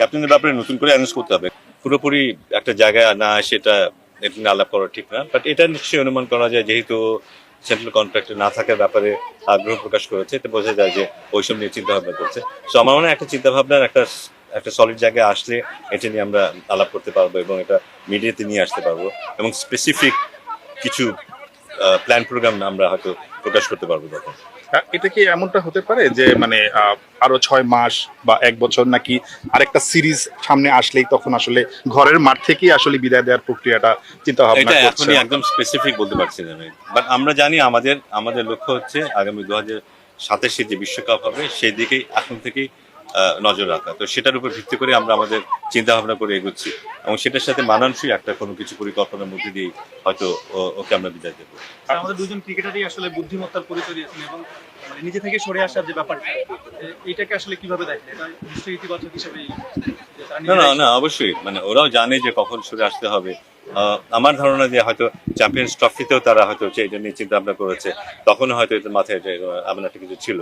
ক্যাপ্টেনের ব্যাপারে নতুন করে অ্যানাউন্স করতে হবে। পুরোপুরি একটা জায়গায় না সেটা এটা নিয়ে আলাপ করা ঠিক না, বাট এটা নিশ্চয়ই অনুমান করা যায় যেহেতু সেন্ট্রাল কন্ট্রাক্টে না থাকার ব্যাপারে আগ্রহ প্রকাশ করেছে, এতে বোঝা যায় যে ওইসব নিয়ে চিন্তা ভাবনা করছে। সো আমার মনে হয় একটা চিন্তা ভাবনার একটা সলিড জায়গায় আসলে এটা নিয়ে আমরা আলাপ করতে পারবো এবং এটা মিডিয়াতে নিয়ে আসতে পারবো এবং স্পেসিফিক কিছু প্ল্যান প্রোগ্রাম আমরা হয়তো প্রকাশ করতে পারবো তখন। এটা কি এমনটা হতে পারে যে মানে আরো 6 মাস বা 1 বছর নাকি আরেকটা সিরিজ সামনে আসলেই তখন আসলে ঘরের মাঠ থেকেই আসলে বিদায় দেওয়ার প্রক্রিয়াটা চিন্তা ভাবনা এটা করছে? এখনই একদম স্পেসিফিক বলতে পারছি না আমি, বাট আমরা জানি আমাদের লক্ষ্য হচ্ছে আগামী 2027 যে বিশ্বকাপ হবে সেই দিকেই এখন থেকেই নজর রাখা। তো সেটার উপর ভিত্তি করে আমরা আমাদের চিন্তা ভাবনা করে এগোচ্ছি এবং সেটার সাথে মানানসই একটা কোনো কিছু পরিকল্পনার মধ্যে দিয়ে হয়তো ওকে আমরা বিদায় দেবো। আমাদের দুজন ক্রিকেটারই আসলে বুদ্ধিমত্তার পরিচয় দিয়েছেন এবং মানে নিজে থেকে সরে আসার যে ব্যাপারটা এইটাকে আসলে কিভাবে দেখেন? এটা নিশ্চয়ই ইতিবাচক হিসেবেই না না না, অবশ্যই মানে ওরাও জানে যে কখন সরে আসতে হবে। আমার ধারণা যে হয়তো চ্যাম্পিয়ন্স ট্রফিতেও তারা হয়তো এটা নিয়ে চিন্তা ভাবনা করেছে, তখন হয়তো এদের মাথায় এমন একটা কিছু ছিল।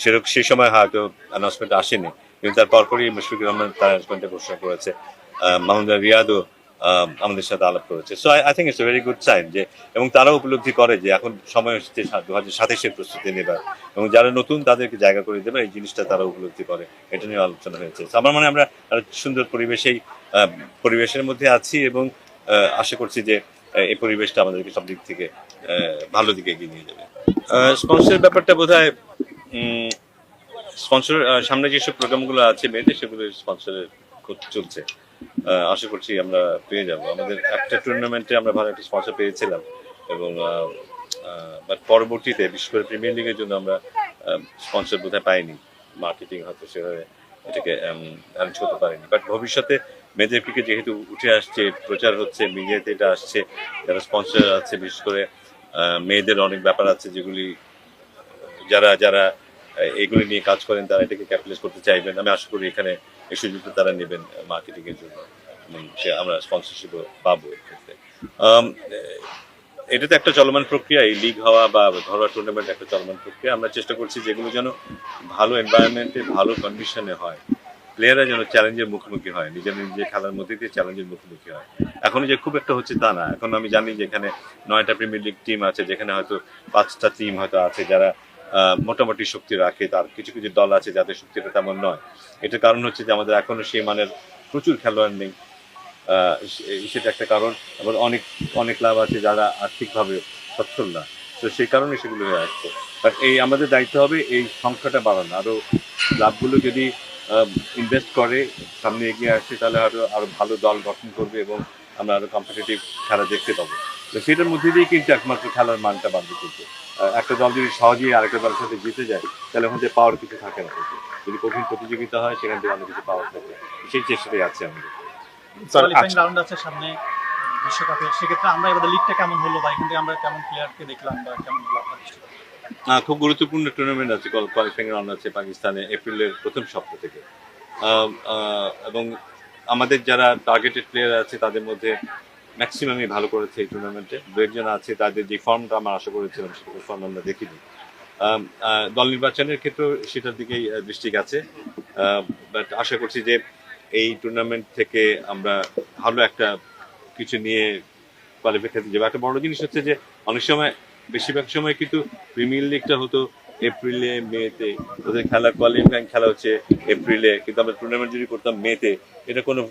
সেরকম সেই সময় হয়তো অ্যানাউন্সমেন্ট আসেনি, কিন্তু তার পরপরই মুশফিকুর রহমান তার অ্যানাউন্সমেন্টে ঘোষণা করেছে। মাহমুদ রিয়াদও আমাদের সাথে আলাপ করেছে। So I think it's a very good sign যে, এবং তারাও উপলব্ধি করে যে এখন সময় হচ্ছে 2027 প্রস্তুতি নেবার এবং যারা নতুন তাদেরকে জায়গা করে দেবে, এই জিনিসটা তারা উপলব্ধি করে। এটা নিয়ে আলোচনা হয়েছে। আমার মনে হয় আমরা সুন্দর পরিবেশের মধ্যে আছি এবং আশা করছি যে এই পরিবেশটা আমাদেরকে সব দিক থেকে ভালো দিকে এগিয়ে নিয়ে যাবে। স্পন্সরের ব্যাপারটা বোধহয় স্পন্সর সামনে যেসব প্রোগ্রামগুলো আছে মেয়েদের, সেগুলো স্পন্সরের চলছে। আশা করছি আমরা পেয়ে যাব। আমাদের একটা টুর্নামেন্টে আমরা ভালো একটা স্পন্সর পেয়েছিলাম এবং বাট পরবর্তীতে বিশেষ করে প্রিমিয়ার লিগের জন্য আমরা স্পন্সর বোধহয় পাইনি। মার্কেটিং হয়তো সেভাবে এটাকে অ্যারেঞ্জ করতে পারিনি, বাট ভবিষ্যতে মেয়েদের ক্রিকেট যেহেতু উঠে আসছে, প্রচার হচ্ছে, মিডিয়াতে এটা আসছে, যারা স্পন্সর আছে বিশেষ করে মেয়েদের অনেক ব্যাপার আছে যেগুলি যারা যারা এগুলি নিয়ে কাজ করেন তারা এটাকে ক্যাপিটালাইজ করতে চাইবেন। আমি আশা করি এখানে এই সুযোগটা তারা নেবেন মার্কেটিং এর জন্য, সে আমরা স্পন্সরশিপও পাবো এক্ষেত্রে। এটা তো একটা চলমান প্রক্রিয়া, এই লিগ হওয়া বা ঘরোয়া টুর্নামেন্ট একটা চলমান প্রক্রিয়া। আমরা চেষ্টা করছি যেগুলো যেন ভালো এনভায়রনমেন্টে ভালো কন্ডিশনে হয়, প্লেয়াররা যেন চ্যালেঞ্জের মুখোমুখি হয়, নিজের খেলার মধ্যে দিয়ে চ্যালেঞ্জের মুখোমুখি হয়। এখন যে খুব একটা হচ্ছে তা না। এখন আমি জানি যে এখানে 9টা প্রিমিয়ার লিগ টিম আছে, যেখানে হয়তো 5টা টিম হয়তো আছে যারা মোটামুটি শক্তি রাখে, তার কিছু কিছু দল আছে যাদের শক্তিটা তেমন নয়। এটার কারণ হচ্ছে যে আমাদের এখনো সেই মানের প্রচুর খেলোয়াড় নেই, সেটা একটা কারণ। আবার অনেক অনেক ক্লাব আছে যারা আর্থিকভাবে সচ্ছল না, তো সেই কারণে সেগুলো হয়ে আসছে। বাট আমাদের দায়িত্ব হবে এই সংখ্যাটা বাড়ানো। আরও ক্লাবগুলো যদি ইনভেস্ট করে, সামনে এগিয়ে আসছে, তাহলে আরো ভালো দল গঠন করবে এবং আমরা আরো কম্পিটিটিভ খেলা দেখতে পাবো। তো সেটার মধ্যে দিয়ে কিন্তু একমাত্র খেলার মানটা বাড়বে। কিন্তু একটা দল যদি সহজেই আরেকটা দলের সাথে জিতে যায়, তাহলে ওখান থেকে পাওয়ার কিছু থাকে না। যদি কঠিন প্রতিযোগিতা হয়, সেখান থেকে অনেক কিছু পাওয়ার থাকে। সেই চেষ্টাটাই আছে আমাদের। কোয়ালিফাইং রাউন্ড আছে সামনে বিশ্বকাপের, সেক্ষেত্রে আমরা এবার লিগটা কেমন হলো বা এখান থেকে আমরা কেমন প্লেয়ারকে দেখলাম বা কেমন হলো আপনার দৃষ্টিতে? খুব গুরুত্বপূর্ণ টুর্নামেন্ট আছে, কোয়ালিফাইং রাউন্ড আছে পাকিস্তানে এপ্রিলের প্রথম সপ্তাহ থেকে। এবং আমাদের যারা টার্গেটেড প্লেয়ার আছে তাদের মধ্যে ম্যাক্সিমামই ভালো করেছে এই টুর্নামেন্টে। দু একজন আছে তাদের যে ফর্মটা আমরা আশা করেছিলাম সেটা ফর্ম আমরা দেখিনি। দল নির্বাচনের ক্ষেত্রেও সেটার দিকেই দৃষ্টি গেছে। বাট আশা করছি যে এই টুর্নামেন্ট থেকে আমরা ভালো একটা কিছু নিয়ে কোয়ালিফাই খেলতে যাবো। একটা বড় জিনিস হচ্ছে যে অনেক সময়, বেশিরভাগ সময় কিন্তু প্রিমিয়ার লিগটা হতো এপ্রিলে মেতে, ওদের খেলা কোয়ালিফাইং খেলা হচ্ছে এপ্রিলে, কিন্তু আমরা টুর্নামেন্ট যদি করতাম মেতে, এটা কোনো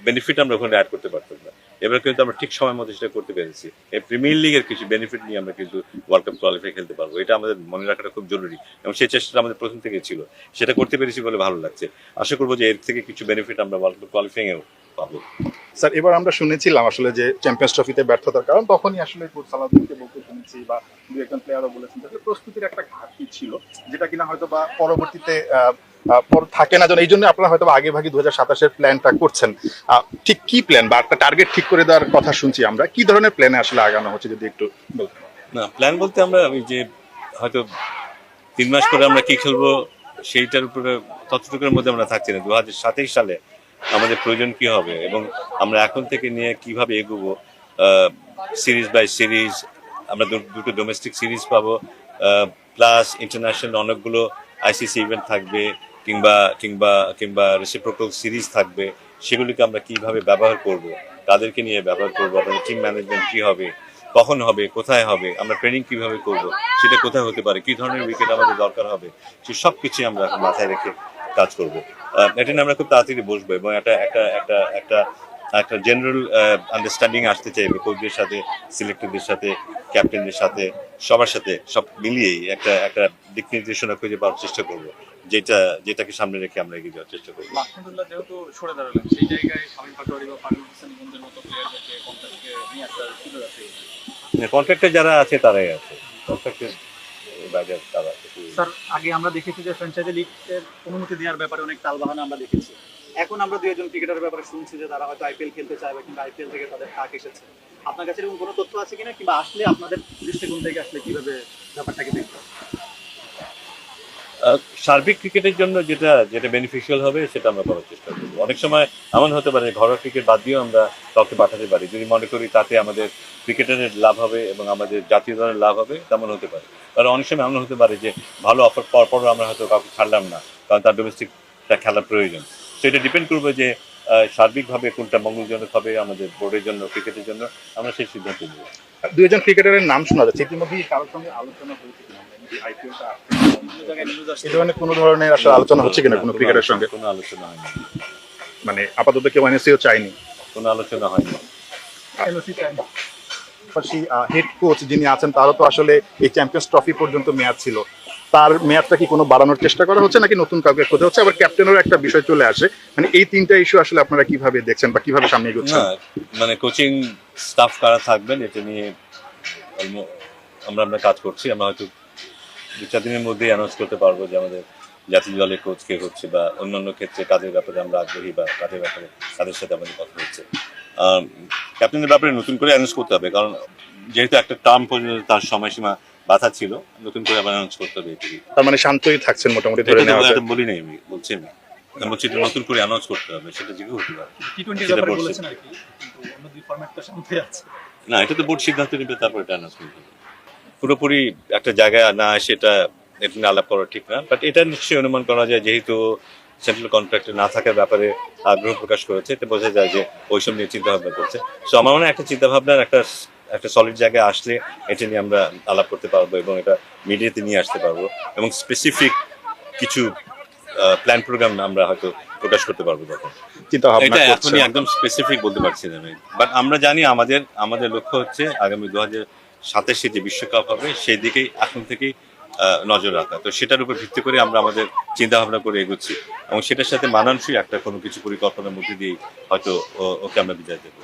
বেনিফিট আমরা ওখানে অ্যাড করতে পারতাম না। এবার কিন্তু আমরা ঠিক সময় মতো সেটা করতে পেরেছি। এই প্রিমিয়ার লিগের কিছু বেনিফিট নিয়ে আমরা কিন্তু ওয়ার্ল্ড কাপ কোয়ালিফাই খেলতে পারবো, এটা আমাদের মনে রাখাটা খুব জরুরি এবং সেই চেষ্টাটা আমাদের প্রথম থেকে ছিল। সেটা করতে পেরেছি বলে ভালো লাগছে। আশা করবো যে এর থেকে কিছু বেনিফিট আমরা ওয়ার্ল্ড কাপ কোয়ালিফাইং এও পাবো। স্যার, এবার আমরা শুনেছিলাম আসলে যে চ্যাম্পিয়ন্স ট্রফিতে ব্যর্থতার কারণ তখনই আসলে কোচ সালাউদ্দিনকে বলতে শুনেছি বা দু একজন প্লেয়ারও বলেছেন যে প্রস্তুতির একটা ঘাটতি ছিল, যেটা কিনা হয়তো বা পরবর্তীতে থাকে না, যেন এই জন্য আপনারা হয়তো আগে ভাগে 2027 প্ল্যানটা করছেন। ঠিক কি প্ল্যান বা একটা টার্গেট ঠিক করে দেওয়ার কথা শুনছি আমরা, কি ধরনের প্ল্যানে আসলে আগানো হচ্ছে যদি একটু বলতেন? না, প্ল্যান বলতে আমরা যে হয়তো 3 মাস পরে আমরা কি খেলবো সেইটার উপরে ততটুকুর মধ্যে আমরা থাকছি না। 2027 সালে আমাদের প্রয়োজন কি হবে এবং আমরা এখন থেকে নিয়ে কিভাবে এগোবো, সিরিজ বাই সিরিজ আমরা দুটো ডোমেস্টিক সিরিজ পাবো, প্লাস ইন্টারন্যাশনাল অনেকগুলো আইসিসি ইভেন্ট থাকবে, কিংবা কিংবা কিংবা রেসিপ্রোকাল সিরিজ থাকবে, সেগুলিকে আমরা কিভাবে ব্যবহার করব, তাদেরকে নিয়ে ব্যবহার করবো, আমাদের টিম ম্যানেজমেন্ট কি হবে, কখন হবে, কোথায় হবে, আমরা ট্রেনিং কিভাবে করব, সেটা কোথায় হতে পারে, কি ধরনের উইকেট আমাদের দরকার হবে, সে সব কিছুই আমরা এখন মাথায় রেখে কাজ করব। এটা নিয়ে আমরা খুব তাড়াতাড়ি বসবো এবং একটা একটা একটা একটা একটা জেনারেল আন্ডারস্ট্যান্ডিং আসতে চাইবে কোচদের সাথে, সিলেক্টরদের সাথে, ক্যাপ্টেনদের সাথে, সবার সাথে, সব মিলিয়েই একটা একটা দিক নির্দেশনা খুঁজে পাওয়ার চেষ্টা করবো, যেটাকে সামনে রেখে আমরা এগিয়ে যাওয়ার চেষ্টা করবো। মাহমুদুল্লাহ যেহেতু সরে দাঁড়ালেন, সেই জায়গায় শামীম পাটোয়ারি বা পারভেজ হোসেন ইমনদের মতো প্লেয়ারদেরকে কন্ট্রাক্টে নিয়ে আসার সুযোগ আছে। কন্ট্রাক্টে যারা আছে তারাই আছে, কন্ট্রাক্টের বাইরে তারা আছে। স্যার, আগে আমরা দেখেছি যে ফ্র্যাঞ্চাইজি লিগের অনুমতি দেওয়ার ব্যাপারে অনেক টালবাহানা আমরা দেখেছি। এখন আমরা দুই একজন ক্রিকেটারের ব্যাপারে শুনছি যে তারা হয়তো আইপিএল খেলতে চায় বা কিংবা আইপিএল থেকে তাদের ডাক এসেছে। আপনার কাছে এরকম কোনো তথ্য আছে কিনা, কিংবা আসলে আপনাদের দৃষ্টিকোণ থেকে আসলে কিভাবে ব্যাপারটাকে দেখবেন? সার্বিক ক্রিকেটের জন্য যেটা যেটা বেনিফিশিয়াল হবে সেটা আমরা করার চেষ্টা করবো। অনেক সময় এমন হতে পারে ঘরোয়া ক্রিকেট বাদ দিয়েও আমরা কাউকে পাঠাতে পারি, যদি মনে করি তাতে আমাদের ক্রিকেটারের লাভ হবে এবং আমাদের জাতীয় দলের লাভ হবে, তেমন হতে পারে। কারণ অনেক সময় এমন হতে পারে যে ভালো অফার পাওয়ার পরও আমরা হয়তো কাউকে ছাড়লাম না, কারণ তার ডোমেস্টিকটা খেলার প্রয়োজন। সেটা ডিপেন্ড করবে যে সার্বিকভাবে কোনটা মঙ্গলজনক হবে আমাদের বোর্ডের জন্য, ক্রিকেটের জন্য, আমরা সেই সিদ্ধান্ত নেব। দুইজন ক্রিকেটারের নাম শোনা যাচ্ছে, ইতিমধ্যে কারোর সঙ্গে আলোচনা হয়েছে কিনা আইপিএলটা বিভিন্ন জায়গায় নিউজ আসছে। এই ধরনের কোনো ধরনের আসলে আলোচনা হচ্ছে কিনা কোনো ক্রিকেটের সঙ্গে? কোনো আলোচনা হয়নি, মানে আপাতত কেউ এনএসিও চায়নি। কোনো আলোচনা হয়নি। LOC চায় না। পাশাপাশি হেড কোচ যিনি আছেন তারও তো আসলে এই চ্যাম্পিয়ন্স ট্রফি পর্যন্ত মেয়াদ ছিল, তার মেয়াদটা কি কোনো বাড়ানোর চেষ্টা করা হচ্ছে নাকি নতুন কাউকে খোঁজা হচ্ছে? আবার ক্যাপ্টেনেরও একটা বিষয় চলে আসে, মানে এই তিনটা ইস্যু আসলে আপনারা কিভাবে দেখছেন বা কিভাবে সামনে এগোচ্ছেন? না, মানে কোচিং স্টাফ কারা থাকবেন এটা নিয়ে আমরা আমরা কাজ করছি। আমরা হয়তো 2-4 দিনের মধ্যেই অ্যানাউন্স করতে পারবো যে আমাদের জাতীয় দলের কোচ কে হচ্ছে বা অন্যান্য ক্ষেত্রে কাদের ব্যাপারে আমরা আগ্রহী বা কাদের ব্যাপারে তাদের সাথে আমাদের কথা হচ্ছে। ক্যাপ্টেনের ব্যাপারে নতুন করে অ্যানাউন্স করতে হবে, কারণ যেহেতু একটা টার্ম পর্যন্ত তার সময়সীমা বাধা ছিল, নতুন করে আবার অ্যানাউন্স করতে হবে এটি। তার মানে শান্তই থাকছেন মোটামুটি ধরে নেওয়া যায়। বলি নাই, আমি বলছি আমি বলছি এটা নতুন করে অ্যানাউন্স করতে হবে, সেটা যেগুলো হতে পারে। টি-টোয়েন্টির সেটা ব্যাপারে বলছে। বলেছেন আর কি, কিন্তু অন্য দুই ফরম্যাট তো শান্তি আছে। না, এটা তো বোর্ড সিদ্ধান্ত নেবে, তারপর এটা অ্যানাউন্সমেন্ট হবে। পুরোপুরি একটা জায়গায় না এসে এটা নিয়ে আলাপ করা ঠিক না, বাট এটা নিশ্চয়ই অনুমান করা যায় যেহেতু সেন্ট্রাল কন্ট্রাক্টে না থাকার ব্যাপারে আগ্রহ প্রকাশ করেছে, এতে বোঝা যায় যে ওইসব নিয়ে চিন্তা ভাবনা করছে। সো আমার মনে হয় একটা চিন্তা ভাবনার একটা সলিড জায়গায় আসলে এটা নিয়ে আমরা আলাপ করতে পারবো এবং এটা মিডিয়াতে নিয়ে আসতে পারবো এবং স্পেসিফিক কিছু প্ল্যান প্রোগ্রাম আমরা হয়তো প্রকাশ করতে পারবো তখন। চিন্তা ভাবনা এটা করছেন। এখনই একদম স্পেসিফিক বলতে পারছি না আমি, বাট আমরা জানি আমাদের লক্ষ্য হচ্ছে আগামী 2027 যে বিশ্বকাপ হবে সেই দিকেই এখন থেকেই নজর রাখা। তো সেটার উপর ভিত্তি করে আমরা আমাদের চিন্তা ভাবনা করে এগোচ্ছি এবং সেটার সাথে মানানসই একটা কোনো কিছু পরিকল্পনার মধ্যে দিয়ে হয়তো ওকে আমরা বিদায় দেবো।